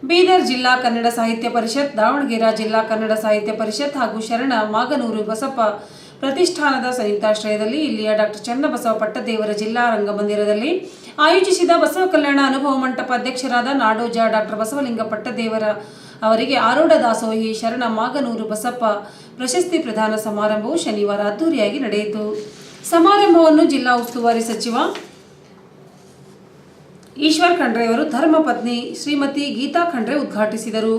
ಬೀದರ್ ಜಿಲ್ಲಾ ಕನ್ನಡ ಸಾಹಿತ್ಯ ಪರಿಷತ್, ದಾವಣಗೆರೆ ಜಿಲ್ಲಾ ಕನ್ನಡ ಸಾಹಿತ್ಯ ಪರಿಷತ್ ಹಾಗೂ ಶರಣ ಮಾಗನೂರು ಬಸಪ್ಪ ಪ್ರತಿಷ್ಠಾನದ ಸಂಯುಕ್ತಾಶ್ರಯದಲ್ಲಿ ಇಲ್ಲಿಯ ಡಾಕ್ಟರ್ ಚನ್ನಬಸವ ಪಟ್ಟದೇವರ ಜಿಲ್ಲಾ ರಂಗಮಂದಿರದಲ್ಲಿ ಆಯೋಜಿಸಿದ ಬಸವ ಕಲ್ಯಾಣ ಅನುಭವ ಮಂಟಪ ಅಧ್ಯಕ್ಷರಾದ ನಾಡೋಜ ಡಾಕ್ಟರ್ ಬಸವಲಿಂಗ ಪಟ್ಟದೇವರ ಅವರಿಗೆ ಆರೂಢ ದಾಸೋಹಿ ಶರಣ ಮಾಗನೂರು ಬಸಪ್ಪ ಪ್ರಶಸ್ತಿ ಪ್ರದಾನ ಸಮಾರಂಭವು ಶನಿವಾರ ಅದ್ದೂರಿಯಾಗಿ ನಡೆಯಿತು. ಸಮಾರಂಭವನ್ನು ಜಿಲ್ಲಾ ಉಸ್ತುವಾರಿ ಸಚಿವ ಈಶ್ವರ್ ಖಂಡ್ರೆ ಅವರು ಧರ್ಮಪತ್ನಿ ಶ್ರೀಮತಿ ಗೀತಾ ಖಂಡ್ರೆ ಉದ್ಘಾಟಿಸಿದರು.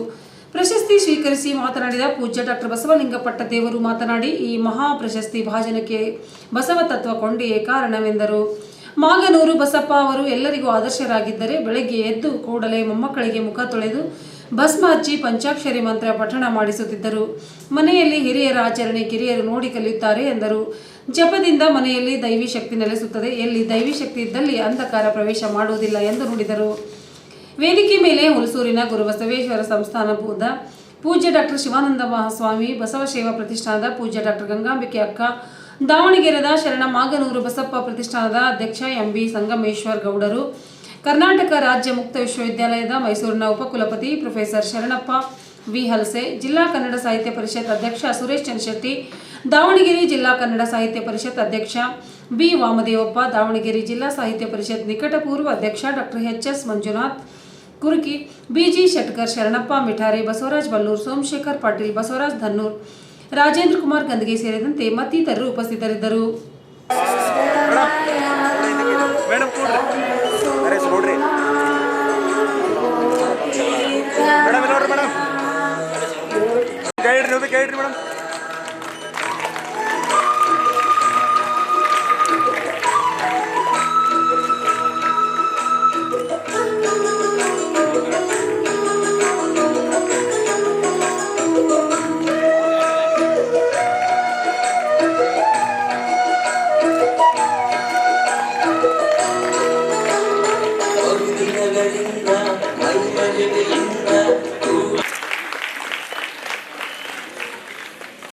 ಪ್ರಶಸ್ತಿ ಸ್ವೀಕರಿಸಿ ಮಾತನಾಡಿದ ಪೂಜ್ಯ ಡಾಕ್ಟರ್ ಬಸವಲಿಂಗ ಪಟ್ಟದೇವರು ಮಾತನಾಡಿ, ಈ ಮಹಾ ಪ್ರಶಸ್ತಿ ಭಾಜನಕ್ಕೆ ಬಸವ ತತ್ವ ಕೊಂಡಿಯೇ ಕಾರಣವೆಂದರು. ಮಾಗನೂರು ಬಸಪ್ಪ ಅವರು ಎಲ್ಲರಿಗೂ ಆದರ್ಶರಾಗಿದ್ದರೆ ಬೆಳಗ್ಗೆ ಎದ್ದು ಕೂಡಲೇ ಮೊಮ್ಮಕ್ಕಳಿಗೆ ಮುಖ ತೊಳೆದು ಭಸ್ಮ ಹಚ್ಚಿ ಪಂಚಾಕ್ಷರಿ ಮಂತ್ರ ಪಠಣ ಮಾಡಿಸುತ್ತಿದ್ದರು. ಮನೆಯಲ್ಲಿ ಹಿರಿಯರ ಆಚರಣೆ ಕಿರಿಯರು ನೋಡಿ ಕಲಿಯುತ್ತಾರೆ ಎಂದರು. ಜಪದಿಂದ ಮನೆಯಲ್ಲಿ ದೈವಿ ಶಕ್ತಿ ನೆಲೆಸುತ್ತದೆ. ಎಲ್ಲಿ ದೈವಿ ಶಕ್ತಿ ಇದ್ದಲ್ಲಿ ಅಂಧಕಾರ ಪ್ರವೇಶ ಮಾಡುವುದಿಲ್ಲ ಎಂದು ನುಡಿದರು. ವೇದಿಕೆ ಮೇಲೆ ಹುಲಸೂರಿನ ಗುರುಬಸವೇಶ್ವರ ಸಂಸ್ಥಾನದ ಪೂಜ್ಯ ಡಾಕ್ಟರ್ ಶಿವಾನಂದ ಮಹಾಸ್ವಾಮಿ, ಬಸವಶೇವಾ ಪ್ರತಿಷ್ಠಾನದ ಪೂಜ್ಯ ಡಾಕ್ಟರ್ ಗಂಗಾಂಬಿಕೆ ಅಕ್ಕ, ದಾವಣಗೆರೆದ ಶರಣ ಮಾಗನೂರು ಬಸಪ್ಪ ಪ್ರತಿಷ್ಠಾನದ ಅಧ್ಯಕ್ಷ ಎಂಬಿ ಸಂಗಮೇಶ್ವರ್ ಗೌಡರು, ಕರ್ನಾಟಕ ರಾಜ್ಯ ಮುಕ್ತ ವಿಶ್ವವಿದ್ಯಾಲಯದ ಮೈಸೂರಿನ ಉಪಕುಲಪತಿ ಪ್ರೊಫೆಸರ್ ಶರಣಪ್ಪ ವಿ ಹಲಸೆ, ಜಿಲ್ಲಾ ಕನ್ನಡ ಸಾಹಿತ್ಯ ಪರಿಷತ್ ಅಧ್ಯಕ್ಷ ಸುರೇಶ್ ಚಂದ್ರಶೆಟ್ಟಿ, ದಾವಣಗೆರೆ ಜಿಲ್ಲಾ ಕನ್ನಡ ಸಾಹಿತ್ಯ ಪರಿಷತ್ ಅಧ್ಯಕ್ಷ ಬಿ ವಾಮದೇವಪ್ಪ, ದಾವಣಗೆರೆ ಜಿಲ್ಲಾ ಸಾಹಿತ್ಯ ಪರಿಷತ್ ನಿಕಟಪೂರ್ವ ಅಧ್ಯಕ್ಷ ಡಾಕ್ಟರ್ ಎಚ್.ಎಸ್. ಮಂಜುನಾಥ್ ಕುರುಕಿ, ಬಿಜಿ ಶೆಟ್ಕರ್, ಶರಣಪ್ಪ ಮಿಠಾರೆ, ಬಸವರಾಜ್ ಬಲ್ಲೂರ್, ಸೋಮಶೇಖರ್ ಪಾಟೀಲ್, ಬಸವರಾಜ್ ಧನ್ನೂರ್, ರಾಜೇಂದ್ರ ಕುಮಾರ್ ಗಂದಗೆ ಸೇರಿದಂತೆ ಮತ್ತಿತರರು ಉಪಸ್ಥಿತರಿದ್ದರು.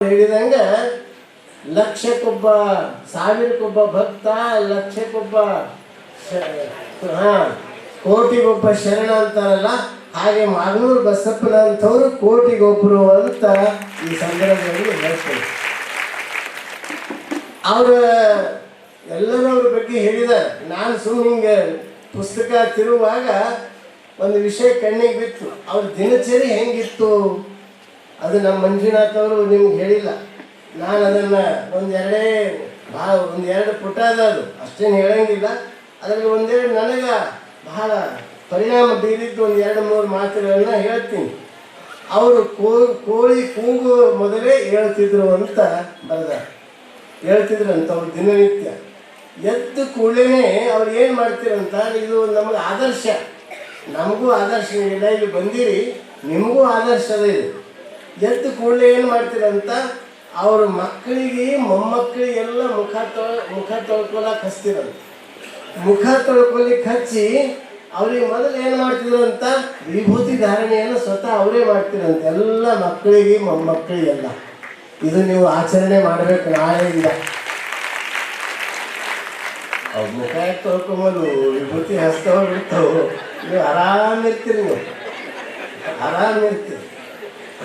ಹೇಳಿದಂಗ ಲಕ್ಷಕ್ಕೊಬ್ಬ, ಸಾವಿರಕ್ಕೊಬ್ಬ ಭಕ್ತ, ಲಕ್ಷಕ್ಕೊಬ್ಬ ಕೋಟಿಗೊಬ್ಬ ಶರಣ ಅಂತಾರಲ್ಲ, ಹಾಗೆ ಮಾಗನೂರು ಬಸಪ್ಪನಂಥವ್ರು ಕೋಟಿಗೊಬ್ಬರು ಅಂತ ಈ ಸಂದರ್ಭದಲ್ಲಿ ಹೇಳ್ತಾರೆ. ಎಲ್ಲರೂ ಅವ್ರ ಬಗ್ಗೆ ಹೇಳಿದ್ದಾರೆ. ನಾನು ಸುಮ್ಮನೆ ಹಿಂಗೆ ಪುಸ್ತಕ ತಿರುವಾಗ ಒಂದು ವಿಷಯ ಕಣ್ಣಿಗೆ ಬಿತ್ತು. ಅವ್ರ ದಿನಚರಿ ಹೆಂಗಿತ್ತು ಅದು ನಮ್ಮ ಮಂಜುನಾಥ್ ಅವರು ನಿಮ್ಗೆ ಹೇಳಿಲ್ಲ. ನಾನು ಅದನ್ನು ಒಂದೆರಡು ಪುಟ ಅದು ಅಷ್ಟೇನು ಹೇಳಂಗಿಲ್ಲ. ಅದರಲ್ಲಿ ಒಂದೆರಡು ನನಗೆ ಬಹಳ ಪರಿಣಾಮ ಬೀರಿದ್ದು 2-3 ಮಾತುಗಳನ್ನ ಹೇಳ್ತೀನಿ. ಅವರು ಕೋಳಿ ಕೂಗು ಮೊದಲೇ ಹೇಳ್ತಿದ್ರು ಅಂತ ಹೇಳ್ತಿದ್ರಂತ. ಅವ್ರು ದಿನನಿತ್ಯ ಎದ್ದು ಕೂಡಲೇ ಅವ್ರು ಏನು ಮಾಡ್ತಿರಂತ, ಇದು ನಮಗೆ ಆದರ್ಶ, ನಮಗೂ ಆದರ್ಶ ಇಲ್ಲ, ಇಲ್ಲಿ ಬಂದಿರಿ ನಿಮಗೂ ಆದರ್ಶ ಅದ. ಇದು ಎದ್ದು ಕೂಡಲೇ ಏನು ಮಾಡ್ತೀರಂತ, ಅವ್ರ ಮಕ್ಕಳಿಗೆ ಮೊಮ್ಮಕ್ಕಳಿಗೆಲ್ಲ ಮುಖ ತೊಳ್ಕೊಳಕ್ಕೆ ಹಚ್ತಿರಂತ. ಮುಖ ತೊಳ್ಕೊಲಿಕ್ಕೆ ಹಚ್ಚಿ ಅವ್ರಿಗೆ ಮೊದಲು ಏನು ಮಾಡ್ತಿದ್ರಂತ, ವಿಭೂತಿ ಧಾರಣೆಯನ್ನು ಸ್ವತಃ ಅವರೇ ಮಾಡ್ತಿರಂತ ಎಲ್ಲ ಮಕ್ಕಳಿಗೆ ಮೊಮ್ಮಕ್ಕಳಿಗೆಲ್ಲ. ಇದು ನೀವು ಆಚರಣೆ ಮಾಡಬೇಕು ನಾಳೆಯಿಂದ. ಅವ್ರ ಮುಖ ತೊಳ್ಕೊಂಬೋದು ವಿಭೂತಿ ಹಸ್ತವ ಬಿಡ್ತಾವೆ, ನೀವು ಆರಾಮಿರ್ತೀರಿ, ಆರಾಮಿರ್ತೀರಿ.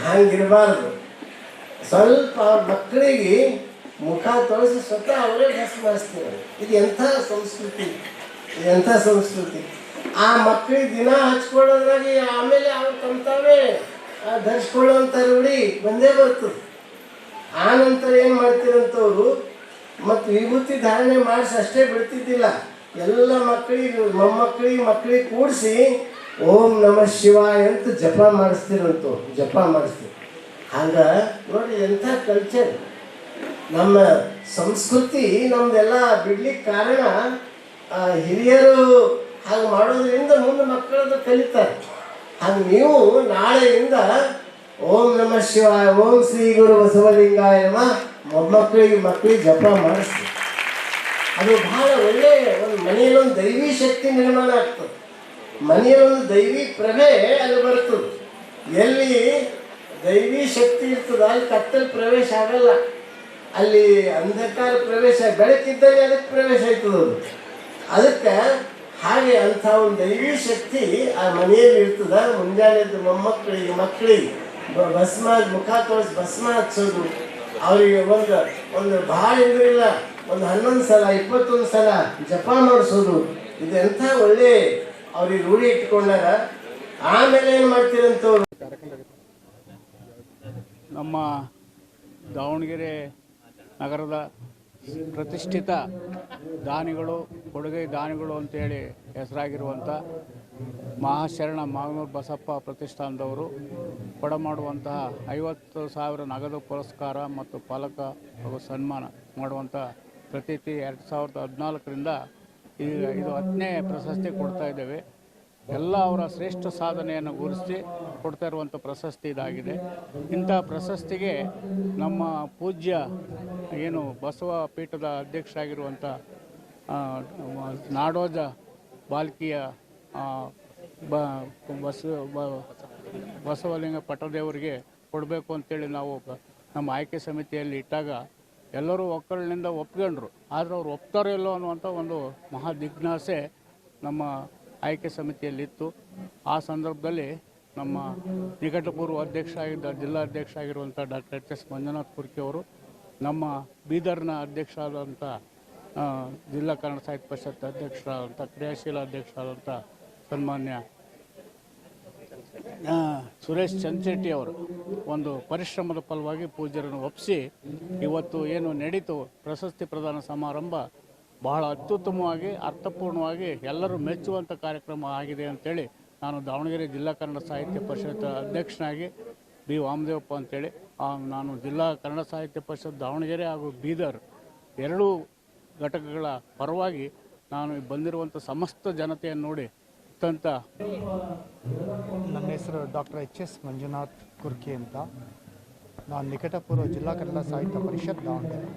ಹಂಗಿರಬಾರ್ದು. ಸ್ವಲ್ಪ ಮಕ್ಕಳಿಗೆ ಮುಖ ತೊಳೆಸಿ ಸ್ವತಃ ಅವರೇ ಭಸ್ಮ ಹಚ್ತಾರೆ. ಇದು ಎಂಥ ಸಂಸ್ಕೃತಿ. ಆ ಮಕ್ಕಳಿಗೆ ದಿನ ಹಚ್ಕೊಳ್ಳೋದ್ರಾಗಿ ಆಮೇಲೆ ಅವ್ರು ತಮ್ತಾವೇ ಧರಿಸ್ಕೊಳ್ಳೋಂಥ ರೂಢಿ ಬಂದೇ ಬರ್ತದೆ. ಆ ನಂತರ ಏನು ಮಾಡ್ತೀರಂತವ್ರು ಮತ್ತು ವಿಭೂತಿ ಧಾರಣೆ ಮಾಡಿಸಿ ಅಷ್ಟೇ ಬಿಡ್ತಿದ್ದಿಲ್ಲ. ಎಲ್ಲ ಮಕ್ಕಳಿಗೆ ಕೂಡಿಸಿ ಓಂ ನಮಃ ಶಿವಾಯ ಅಂತ ಜಪ ಮಾಡಿಸ್ತೀವಿ. ಹಂಗೆ ನೋಡಿ ಎಂಥ ಕಲ್ಚರ್. ನಮ್ಮ ಸಂಸ್ಕೃತಿ ನಮ್ದೆಲ್ಲ ಬಿಡ್ಲಿಕ್ಕೆ ಕಾರಣ ಹಿರಿಯರು ಹಾಗೆ ಮಾಡೋದ್ರಿಂದ ಮುಂದೆ ಮಕ್ಕಳದು ಕಲಿತಾರೆ. ಹಾಗೆ ನೀವು ನಾಳೆಯಿಂದ ಓಂ ನಮಃ ಶಿವಾಯ, ಓಂ ಶ್ರೀ ಗುರು ಬಸವಲಿಂಗಾಯ ನಮಃ ಮಕ್ಕಳಿಗೆ ಜಪ ಮಾಡಿಸ್ತೀವಿ. ಅದು ಬಹಳ ಒಳ್ಳೆಯ ಒಂದು ಮನೆಯಲ್ಲೊಂದು ದೈವಿ ಶಕ್ತಿ ನಿರ್ಮಾಣ ಆಗ್ತದೆ. ಮನೆಯಲ್ಲೊಂದು ದೈವಿ ಪ್ರಭೆ ಅಲ್ಲಿ ಬರ್ತದೆ. ಎಲ್ಲಿ ದೈವಿ ಶಕ್ತಿ ಇರ್ತದೆ ಅಲ್ಲಿ ಕತ್ತಲು ಪ್ರವೇಶ ಆಗಲ್ಲ, ಅಲ್ಲಿ ಅಂಧಕಾರ ಪ್ರವೇಶ, ಬೆಳಕಿದ್ದಲ್ಲಿ ಅದಕ್ಕೆ ಪ್ರವೇಶ ಆಯ್ತದ. ಅದಕ್ಕೆ ಹಾಗೆ ಅಂಥ ಒಂದು ದೈವಿ ಶಕ್ತಿ ಆ ಮನೆಯಲ್ಲಿ ಇರ್ತದ. ಮುಂಜಾನೆ ಮಕ್ಕಳಿಗೆ ಭಸ್ಮ ಮುಖ ತೊಳೆಸಿ ಭಸ್ಮ ಹಚ್ಚೋದು, ಅವರಿಗೆ ಒಂದು ಭಾಳ ಇಲ್ಲ, ಒಂದು 11 ಸಲ 21 ಸಲ ಜಪ ಮಾಡಿಸೋದು, ಇದೆಂಥ ಒಳ್ಳೆ ಅವ್ರಿಗೆ ರೂಢಿ ಇಟ್ಕೊಂಡಾರ. ಆಮೇಲೆ ಏನು ಮಾಡ್ತೀರಂತವ್ರು, ನಮ್ಮ ದಾವಣಗೆರೆ ನಗರದ ಪ್ರತಿಷ್ಠಿತ ದಾನಿಗಳು, ಕೊಡುಗೈ ದಾನಿಗಳು ಅಂತೇಳಿ ಹೆಸರಾಗಿರುವಂಥ ಮಹಾಶರಣ ಮಾಗನೂರು ಬಸಪ್ಪ ಪ್ರತಿಷ್ಠಾನದವರು ಕೊಡಮಾಡುವಂತಹ 50,000 ನಗದು ಪುರಸ್ಕಾರ ಮತ್ತು ಫಲಕ ಹಾಗೂ ಸನ್ಮಾನ ಮಾಡುವಂಥ ಪ್ರತೀತಿ 2014ರಿಂದ ಈಗ ಇದು 10ನೇ ಪ್ರಶಸ್ತಿ ಕೊಡ್ತಾ ಇದ್ದೇವೆ. ಎಲ್ಲ ಅವರ ಶ್ರೇಷ್ಠ ಸಾಧನೆಯನ್ನು ಗುರುತಿಸಿ ಕೊಡ್ತಾ ಇರುವಂಥ ಪ್ರಶಸ್ತಿ ಇದಾಗಿದೆ. ಇಂಥ ಪ್ರಶಸ್ತಿಗೆ ನಮ್ಮ ಪೂಜ್ಯ ಏನು ಬಸವ ಪೀಠದ ಅಧ್ಯಕ್ಷರಾಗಿರುವಂಥ ನಾಡೋಜ ಬಾಲ್ಕಿಯ ಬಸವಲಿಂಗ ಪಟ್ಟದೇವರಿಗೆ ಕೊಡಬೇಕು ಅಂತೇಳಿ ನಾವು ನಮ್ಮ ಆಯ್ಕೆ ಸಮಿತಿಯಲ್ಲಿ ಇಟ್ಟಾಗ ಎಲ್ಲರೂ ಒಕ್ಕಲಿನಿಂದ ಒಪ್ಕೊಂಡ್ರು. ಆದರೆ ಅವ್ರು ಒಪ್ತಾರೋ ಇಲ್ಲೋ ಅನ್ನುವಂಥ ಒಂದು ಮಹಾ ಜಿಜ್ಞಾಸೆ ನಮ್ಮ ಆಯ್ಕೆ ಸಮಿತಿಯಲ್ಲಿತ್ತು. ಆ ಸಂದರ್ಭದಲ್ಲಿ ನಮ್ಮ ನಿಕಟಪೂರ್ವ ಅಧ್ಯಕ್ಷ ಜಿಲ್ಲಾ ಅಧ್ಯಕ್ಷ ಆಗಿರುವಂಥ ಡಾಕ್ಟರ್ HS ಮಂಜುನಾಥ್ ಕುರ್ಕಿ ಅವರು, ನಮ್ಮ ಬೀದರ್ನ ಅಧ್ಯಕ್ಷ ಆದಂಥ ಜಿಲ್ಲಾ ಕನ್ನಡ ಸಾಹಿತ್ಯ ಪರಿಷತ್ ಅಧ್ಯಕ್ಷರಾದಂಥ ಕ್ರಿಯಾಶೀಲ ಅಧ್ಯಕ್ಷರಾದಂಥ ಸನ್ಮಾನ್ಯ ಸುರೇಶ್ ಚಂದ್ರಶೆಟ್ಟಿ ಅವರು ಒಂದು ಪರಿಶ್ರಮದ ಫಲವಾಗಿ ಪೂಜ್ಯರನ್ನು ಒಪ್ಪಿಸಿ ಇವತ್ತು ಏನು ನಡೀತು ಪ್ರಶಸ್ತಿ ಪ್ರದಾನ ಸಮಾರಂಭ ಬಹಳ ಅತ್ಯುತ್ತಮವಾಗಿ ಅರ್ಥಪೂರ್ಣವಾಗಿ ಎಲ್ಲರೂ ಮೆಚ್ಚುವಂಥ ಕಾರ್ಯಕ್ರಮ ಆಗಿದೆ ಅಂತೇಳಿ ನಾನು ದಾವಣಗೆರೆ ಜಿಲ್ಲಾ ಕನ್ನಡ ಸಾಹಿತ್ಯ ಪರಿಷತ್ ಅಧ್ಯಕ್ಷನಾಗಿ ಬಿ ವಾಮದೇವಪ್ಪ ಅಂತೇಳಿ ನಾನು ಜಿಲ್ಲಾ ಕನ್ನಡ ಸಾಹಿತ್ಯ ಪರಿಷತ್ ದಾವಣಗೆರೆ ಹಾಗೂ ಬೀದರ್ ಎರಡೂ ಘಟಕಗಳ ಪರವಾಗಿ ನಾನು ಬಂದಿರುವಂಥ ಸಮಸ್ತ ಜನತೆಯನ್ನು ನೋಡಿ ಅತ್ಯಂತ. ನನ್ನ ಹೆಸರು ಡಾಕ್ಟರ್ HS ಮಂಜುನಾಥ್ ಕುರ್ಕಿ ಅಂತ. ನಾನು ನಿಕಟಪೂರ್ವ ಜಿಲ್ಲಾ ಕನ್ನಡ ಸಾಹಿತ್ಯ ಪರಿಷತ್ ದಾವಣಗೆರೆ.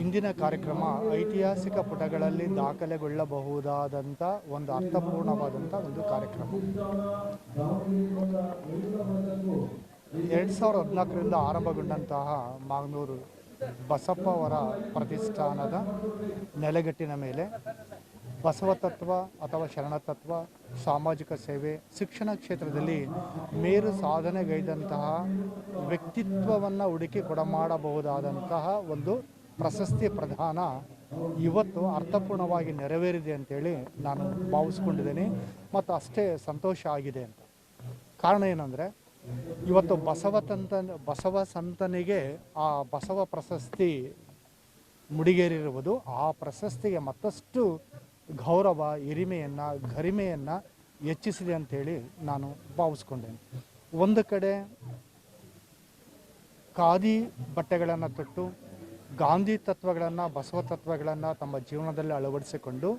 ಇಂದಿನ ಕಾರ್ಯಕ್ರಮ ಐತಿಹಾಸಿಕ ಪುಟಗಳಲ್ಲಿ ದಾಖಲೆಗೊಳ್ಳಬಹುದಾದಂಥ ಒಂದು ಅರ್ಥಪೂರ್ಣವಾದಂಥ ಒಂದು ಕಾರ್ಯಕ್ರಮ. 2014ರಿಂದ ಆರಂಭಗೊಂಡಂತಹ ಮಾಗನೂರು ಬಸಪ್ಪ ಅವರ ಪ್ರತಿಷ್ಠಾನದ ನೆಲೆಗಟ್ಟಿನ ಮೇಲೆ ಬಸವ ತತ್ವ ಅಥವಾ ಶರಣತತ್ವ, ಸಾಮಾಜಿಕ ಸೇವೆ, ಶಿಕ್ಷಣ ಕ್ಷೇತ್ರದಲ್ಲಿ ಮೇರು ಸಾಧನೆಗೈದಂತಹ ವ್ಯಕ್ತಿತ್ವವನ್ನು ಹುಡುಕಿ ಕೊಡಮಾಡಬಹುದಾದಂತಹ ಒಂದು ಪ್ರಶಸ್ತಿ ಪ್ರದಾನ ಇವತ್ತು ಅರ್ಥಪೂರ್ಣವಾಗಿ ನೆರವೇರಿದೆ ಅಂತೇಳಿ ನಾನು ಭಾವಿಸ್ಕೊಂಡಿದ್ದೇನೆ ಮತ್ತು ಅಷ್ಟೇ ಸಂತೋಷ ಆಗಿದೆ ಅಂತ. ಕಾರಣ ಏನಂದರೆ ಇವತ್ತು ಬಸವ ಸಂತನಿಗೆ ಆ ಬಸವ ಪ್ರಶಸ್ತಿ ಮುಡಿಗೇರಿರುವುದು ಆ ಪ್ರಶಸ್ತಿಗೆ ಮತ್ತಷ್ಟು ಗೌರವ, ಹಿರಿಮೆಯನ್ನು, ಗರಿಮೆಯನ್ನು ಹೆಚ್ಚಿಸಿದೆ ಅಂಥೇಳಿ ನಾನು ಭಾವಿಸ್ಕೊಂಡೇನೆ. ಒಂದು ಕಡೆ ಖಾದಿ ಬಟ್ಟೆಗಳನ್ನು ತೊಟ್ಟು ಗಾಂಧಿ ತತ್ವಗಳನ್ನು, ಬಸವ ತತ್ವಗಳನ್ನು ತಮ್ಮ ಜೀವನದಲ್ಲಿ ಅಳವಡಿಸಿಕೊಂಡು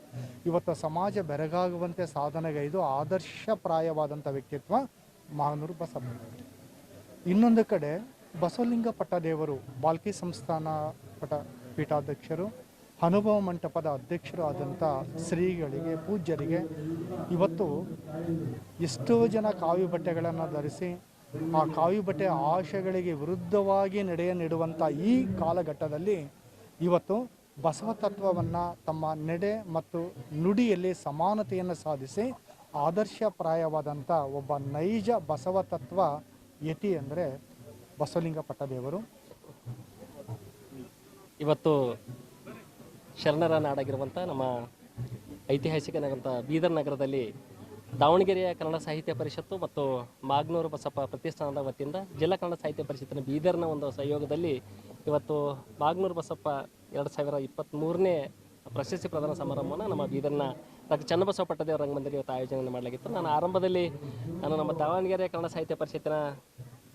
ಇವತ್ತು ಸಮಾಜ ಬೆರಗಾಗುವಂತೆ ಸಾಧನೆಗೈದು ಆದರ್ಶಪ್ರಾಯವಾದಂಥ ವ್ಯಕ್ತಿತ್ವ ಮಾಗನೂರು ಬಸಪ್ಪ. ಇನ್ನೊಂದು ಕಡೆ ಬಸವಲಿಂಗ ಪಟ್ಟದೇವರು ಬಾಲ್ಕಿ ಸಂಸ್ಥಾನ ಪೀಠಾಧ್ಯಕ್ಷರು, ಅನುಭವ ಮಂಟಪದ ಅಧ್ಯಕ್ಷರು ಆದಂಥ ಶ್ರೀಗಳಿಗೆ, ಪೂಜ್ಯರಿಗೆ ಇವತ್ತು ಎಷ್ಟೋ ಜನ ಕಾವಿ ಬಟ್ಟೆಗಳನ್ನು ಧರಿಸಿ ಆ ಕಾವಿ ಬಟ್ಟೆ ಆಶಯಗಳಿಗೆ ವಿರುದ್ಧವಾಗಿ ನಡೆಯುವಂಥ ಈ ಕಾಲಘಟ್ಟದಲ್ಲಿ ಇವತ್ತು ಬಸವ ತತ್ವವನ್ನು ತಮ್ಮ ನಡೆ ಮತ್ತು ನುಡಿಯಲ್ಲಿ ಸಮಾನತೆಯನ್ನು ಸಾಧಿಸಿ ಆದರ್ಶಪ್ರಾಯವಾದಂಥ ಒಬ್ಬ ನೈಜ ಬಸವ ತತ್ವ ಯತಿ ಅಂದರೆ ಬಸವಲಿಂಗ ಪಟ್ಟದೇವರು. ಇವತ್ತು ಶರಣರ ನಾಡಾಗಿರುವಂಥ ನಮ್ಮ ಐತಿಹಾಸಿಕ ನಗರ ಬೀದರ್ ನಗರದಲ್ಲಿ ದಾವಣಗೆರೆಯ ಕನ್ನಡ ಸಾಹಿತ್ಯ ಪರಿಷತ್ತು ಮತ್ತು ಮಾಗನೂರು ಬಸಪ್ಪ ಪ್ರತಿಷ್ಠಾನದ ವತಿಯಿಂದ ಜಿಲ್ಲಾ ಕನ್ನಡ ಸಾಹಿತ್ಯ ಪರಿಷತ್ತಿನ ಬೀದರ್ನ ಒಂದು ಸಹಯೋಗದಲ್ಲಿ ಇವತ್ತು ಮಾಗನೂರು ಬಸಪ್ಪ 2023ನೇ ಪ್ರಶಸ್ತಿ ಪ್ರದಾನ ಸಮಾರಂಭವನ್ನು ನಮ್ಮ ಬೀದರ್ನ ಡಾಕ್ಟರ್ ಚನ್ನಬಸವ ಪಟ್ಟದೇವರ ರಂಗಮಂದಿರ ಇವತ್ತು ಆಯೋಜನೆ ಮಾಡಲಾಗಿತ್ತು. ನಾನು ಆರಂಭದಲ್ಲಿ ನಮ್ಮ ದಾವಣಗೆರೆ ಕನ್ನಡ ಸಾಹಿತ್ಯ ಪರಿಷತ್ತಿನ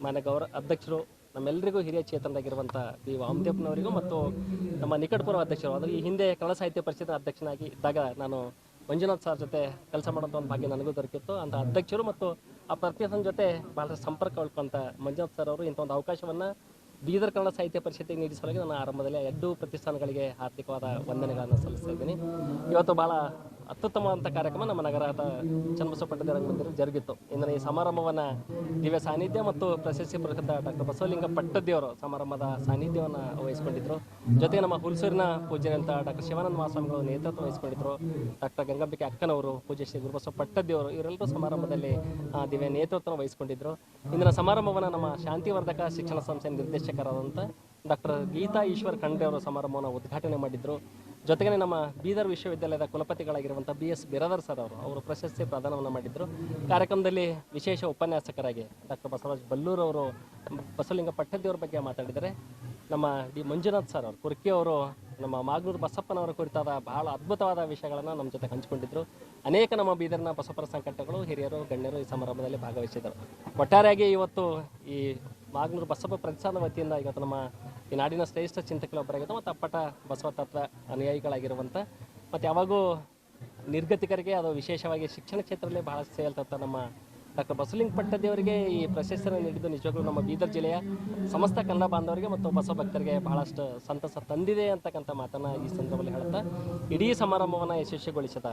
ಮಾನ್ಯ ಅಧ್ಯಕ್ಷರು, ನಮ್ಮೆಲ್ಲರಿಗೂ ಹಿರಿಯ ಚೇತನರಾಗಿರುವಂಥ ಬಿ ವಾಮದೇವಪ್ಪನವರಿಗೂ ಮತ್ತು ನಮ್ಮ ನಿಕಟಪೂರ್ವ ಅಧ್ಯಕ್ಷರು, ಆದರೆ ಈ ಹಿಂದೆ ಕನ್ನಡ ಸಾಹಿತ್ಯ ಪರಿಷತ್ತಿನ ಅಧ್ಯಕ್ಷನಾಗಿ ಇದ್ದಾಗ ನಾನು ಮಂಜುನಾಥ್ ಸರ್ ಜೊತೆ ಕೆಲಸ ಮಾಡೋಂಥ ಒಂದು ಭಾಗ್ಯ ನನಗೂ ದೊರಕಿತ್ತು. ಅಂತ ಅಧ್ಯಕ್ಷರು ಮತ್ತು ಆ ಪ್ರತಿಷ್ಠಾನ ಜೊತೆ ಭಾಳಷ್ಟು ಸಂಪರ್ಕ ಉಳ್ಕೊಂತ ಮಂಜುನಾಥ್ ಸರ್ ಅವರು ಇಂಥ ಒಂದು ಅವಕಾಶವನ್ನು ಬೀದರ್ ಕನ್ನಡ ಸಾಹಿತ್ಯ ಪರಿಷತ್ತಿಗೆ ನೀಡಿಸಲು ನಾನು ಆರಂಭದಲ್ಲಿ 2 ಪ್ರತಿಷ್ಠಾನಗಳಿಗೆ ಆರ್ಥಿಕವಾದ ವಂದನೆಗಳನ್ನು ಸಲ್ಲಿಸ್ತಾ ಇದ್ದೀನಿ. ಇವತ್ತು ಭಾಳ ಅತ್ಯುತ್ತಮವಾದಂಥ ಕಾರ್ಯಕ್ರಮ ನಮ್ಮ ನಗರದ ಚನ್ನಬಸವ ಪಟ್ಟದ ರಂಗಮಂದಿರ ಜರುಗಿತ್ತು. ಇಂದಿನ ಈ ಸಮಾರಂಭವನ್ನು ದಿವ್ಯ ಸಾನ್ನಿಧ್ಯ ಮತ್ತು ಪ್ರಶಸ್ತಿ ಪುರಸ್ಕೃತ ಡಾಕ್ಟರ್ ಬಸವಲಿಂಗ ಪಟ್ಟದಿಯವರು ಸಮಾರಂಭದ ಸಾನ್ನಿಧ್ಯವನ್ನು ವಹಿಸಿಕೊಂಡಿದ್ದರು. ಜೊತೆಗೆ ನಮ್ಮ ಹುಲ್ಸೂರಿನ ಪೂಜ್ಯರಂತ ಡಾಕ್ಟರ್ ಶಿವಾನಂದ ಮಹಾಸ್ವಾಮಿಗಳು ನೇತೃತ್ವ ವಹಿಸಿಕೊಂಡಿದ್ದರು. ಡಾಕ್ಟರ್ ಗಂಗಾಂಬಿಕೆ ಅಕ್ಕನವರು, ಪೂಜ್ಯ ಶ್ರೀ ಗುರುಬಸವ ಪಟ್ಟದಿಯವರು ಇವರೆಲ್ಲರೂ ಸಮಾರಂಭದಲ್ಲಿ ದಿವ್ಯ ನೇತೃತ್ವ ವಹಿಸಿಕೊಂಡಿದ್ದರು. ಇಂದಿನ ಸಮಾರಂಭವನ್ನು ನಮ್ಮ ಶಾಂತಿವರ್ಧಕ ಶಿಕ್ಷಣ ಸಂಸ್ಥೆ ನಿರ್ದೇಶಕರಾದಂಥ ಡಾಕ್ಟರ್ ಗೀತಾ ಈಶ್ವರ್ ಖಂಡ್ರೆ ಅವರು ಸಮಾರಂಭವನ್ನು ಉದ್ಘಾಟನೆ ಮಾಡಿದರು. ಜೊತೆಗೆ ನಮ್ಮ ಬೀದರ್ ವಿಶ್ವವಿದ್ಯಾಲಯದ ಕುಲಪತಿಗಳಾಗಿರುವಂಥ BS ಬಿರಾದರ್ ಸರ್ ಅವರು ಪ್ರಶಸ್ತಿ ಪ್ರದಾನವನ್ನು ಮಾಡಿದರು. ಕಾರ್ಯಕ್ರಮದಲ್ಲಿ ವಿಶೇಷ ಉಪನ್ಯಾಸಕರಾಗಿ ಡಾಕ್ಟರ್ ಬಸವರಾಜ್ ಬಲ್ಲೂರ್ ಅವರು ಬಸವಲಿಂಗ ಪಟ್ಟದಿಯವರ ಬಗ್ಗೆ ಮಾತಾಡಿದರೆ, ನಮ್ಮ ಡಿ ಮಂಜುನಾಥ್ ಸರ್ ಅವರು ಕುರ್ಕಿ ಅವರು ನಮ್ಮ ಮಾಗನೂರು ಬಸಪ್ಪನವರ ಕುರಿತಾದ ಬಹಳ ಅದ್ಭುತವಾದ ವಿಷಯಗಳನ್ನು ನಮ್ಮ ಜೊತೆ ಹಂಚಿಕೊಂಡಿದ್ದರು. ಅನೇಕ ನಮ್ಮ ಬೀದರ್ನ ಬಸವಪರ ಸಂಘಟನೆಗಳು, ಹಿರಿಯರು, ಗಣ್ಯರು ಈ ಸಮಾರಂಭದಲ್ಲಿ ಭಾಗವಹಿಸಿದರು. ಒಟ್ಟಾರೆಯಾಗಿ ಇವತ್ತು ಈ ಮಾಗನೂರು ಬಸಪ್ಪ ಪ್ರತಿಷ್ಠಾನದ ವತಿಯಿಂದ ಇವತ್ತು ನಮ್ಮ ಈ ನಾಡಿನ ಶ್ರೇಷ್ಠ ಚಿಂತಕರೊಬ್ಬರಾಗಿದ್ದು ಮತ್ತು ಅಪ್ಪಟ ಬಸವ ತತ್ವ ಅನುಯಾಯಿಗಳಾಗಿರುವಂಥ ಮತ್ತು ಯಾವಾಗೂ ನಿರ್ಗತಿಕರಿಗೆ ಅದು ವಿಶೇಷವಾಗಿ ಶಿಕ್ಷಣ ಕ್ಷೇತ್ರದಲ್ಲಿ ಬಹಳ ಸೇಲ್ತಂಥ ನಮ್ಮ ಡಾಕ್ಟರ್ ಬಸವಲಿಂಗ ಪಟ್ಟದಿಯವರಿಗೆ ಈ ಪ್ರಶಸ್ತಿಯನ್ನು ನೀಡಿದ್ದು ನಿಜವಾಗ್ಲೂ ನಮ್ಮ ಬೀದರ್ ಜಿಲ್ಲೆಯ ಸಮಸ್ತ ಕನ್ನಡ ಬಾಂಧವರಿಗೆ ಮತ್ತು ಬಸವ ಭಕ್ತರಿಗೆ ಬಹಳಷ್ಟು ಸಂತಸ ತಂದಿದೆ ಅಂತಕ್ಕಂಥ ಮಾತನ್ನು ಈ ಸಂದರ್ಭದಲ್ಲಿ ಹೇಳ್ತಾ ಇಡೀ ಸಮಾರಂಭವನ್ನು ಯಶಸ್ವಿಗೊಳಿಸಿದ